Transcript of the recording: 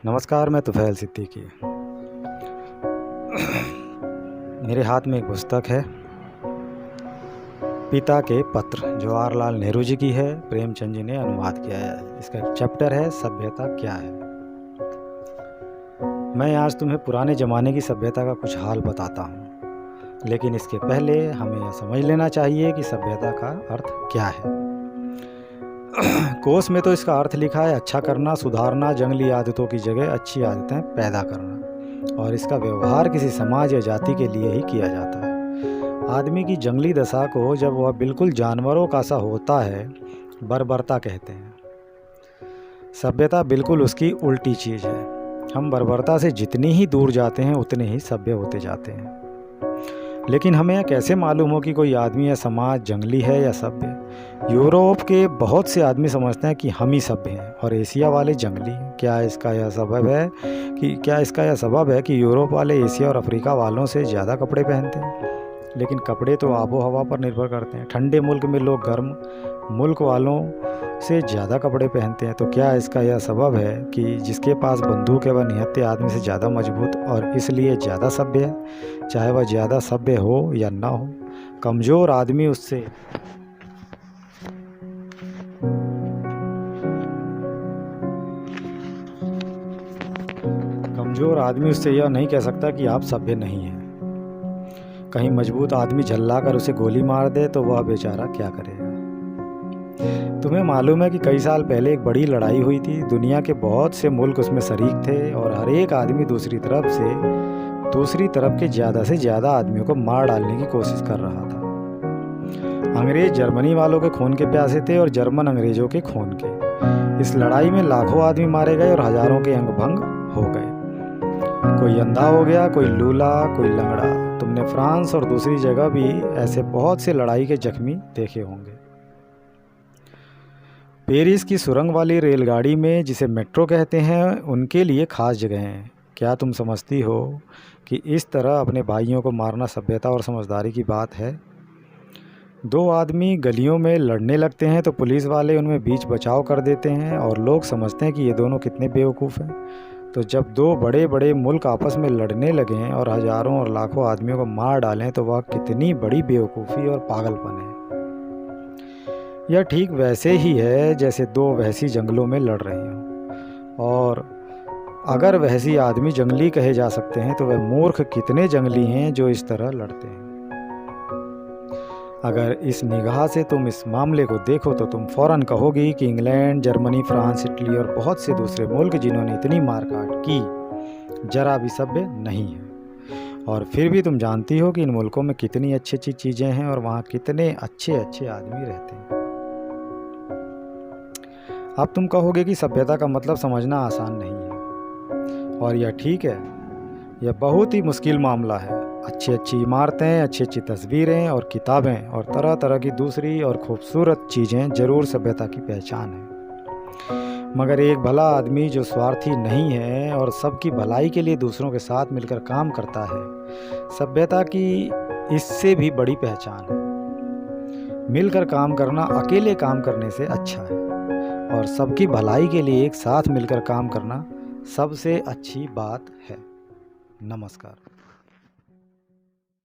नमस्कार, मैं तुफैल सिद्दीकी। मेरे हाथ में एक पुस्तक है, पिता के पत्र, जवाहरलाल नेहरू जी की है। प्रेमचंद जी ने अनुवाद किया है। इसका एक चैप्टर है, सभ्यता क्या है। मैं आज तुम्हें पुराने ज़माने की सभ्यता का कुछ हाल बताता हूँ, लेकिन इसके पहले हमें यह समझ लेना चाहिए कि सभ्यता का अर्थ क्या है। कोश में तो इसका अर्थ लिखा है अच्छा करना, सुधारना, जंगली आदतों की जगह अच्छी आदतें पैदा करना, और इसका व्यवहार किसी समाज या जाति के लिए ही किया जाता है। आदमी की जंगली दशा को जब वह बिल्कुल जानवरों का सा होता है, बर्बरता कहते हैं। सभ्यता बिल्कुल उसकी उल्टी चीज़ है। हम बर्बरता से जितनी ही दूर जाते हैं उतने ही सभ्य होते जाते हैं। लेकिन हमें यह कैसे मालूम हो कि कोई आदमी या समाज जंगली है या सभ्य? यूरोप के बहुत से आदमी समझते हैं कि हम ही सभ्य हैं और एशिया वाले जंगली हैं। क्या इसका यह सबब है कि यूरोप वाले एशिया और अफ्रीका वालों से ज़्यादा कपड़े पहनते हैं? लेकिन कपड़े तो आबो हवा पर निर्भर करते हैं। ठंडे मुल्क में लोग गर्म मुल्क वालों से ज़्यादा कपड़े पहनते हैं। तो क्या इसका यह सबब है कि जिसके पास बंदूक है वह निहत्थे आदमी से ज़्यादा मजबूत और इसलिए ज़्यादा सभ्य है, चाहे वह ज़्यादा सभ्य हो या ना हो? कमज़ोर आदमी उससे यह नहीं कह सकता कि आप सभ्य नहीं हैं। कहीं मजबूत आदमी झल्ला कर उसे गोली मार दे तो वह बेचारा क्या करेगा? तुम्हें मालूम है कि कई साल पहले एक बड़ी लड़ाई हुई थी। दुनिया के बहुत से मुल्क उसमें शरीक थे और हर एक आदमी दूसरी तरफ के ज़्यादा से ज़्यादा आदमियों को मार डालने की कोशिश कर रहा था। अंग्रेज जर्मनी वालों के खून के प्यासे थे और जर्मन अंग्रेज़ों के खून के। इस लड़ाई में लाखों आदमी मारे गए और हज़ारों के अंग भंग हो गए। कोई अंधा हो गया, कोई लूला, कोई लंगड़ा। तुमने फ्रांस और दूसरी जगह भी ऐसे बहुत से लड़ाई के जख्मी देखे होंगे। पेरिस की सुरंग वाली रेलगाड़ी में, जिसे मेट्रो कहते हैं, उनके लिए खास जगह हैं। क्या तुम समझती हो कि इस तरह अपने भाइयों को मारना सभ्यता और समझदारी की बात है? दो आदमी गलियों में लड़ने लगते हैं तो पुलिस वाले उनमें बीच बचाव कर देते हैं और लोग समझते हैं कि ये दोनों कितने बेवकूफ़ हैं। तो जब दो बड़े बड़े मुल्क आपस में लड़ने लगें और हज़ारों और लाखों आदमियों को मार डालें तो वह कितनी बड़ी बेवकूफ़ी और पागलपन है। यह ठीक वैसे ही है जैसे दो वहशी जंगलों में लड़ रहे हों, और अगर वहशी आदमी जंगली कहे जा सकते हैं तो वह मूर्ख कितने जंगली हैं जो इस तरह लड़ते हैं। अगर इस निगाह से तुम इस मामले को देखो तो तुम फौरन कहोगी कि इंग्लैंड, जर्मनी, फ्रांस, इटली और बहुत से दूसरे मुल्क जिन्होंने इतनी मारकाट की, जरा भी सभ्य नहीं है। और फिर भी तुम जानती हो कि इन मुल्कों में कितनी अच्छी अच्छी चीज़ें हैं और वहाँ कितने अच्छे अच्छे आदमी रहते हैं। अब तुम कहोगे कि सभ्यता का मतलब समझना आसान नहीं है, और यह ठीक है। यह बहुत ही मुश्किल मामला है। अच्छी अच्छी इमारतें, अच्छी अच्छी तस्वीरें और किताबें और तरह तरह की दूसरी और खूबसूरत चीज़ें ज़रूर सभ्यता की पहचान है। मगर एक भला आदमी जो स्वार्थी नहीं है और सबकी भलाई के लिए दूसरों के साथ मिलकर काम करता है, सभ्यता की इससे भी बड़ी पहचान है। मिलकर काम करना अकेले काम करने से अच्छा है, और सबकी भलाई के लिए एक साथ मिलकर काम करना सबसे अच्छी बात है। नमस्कार।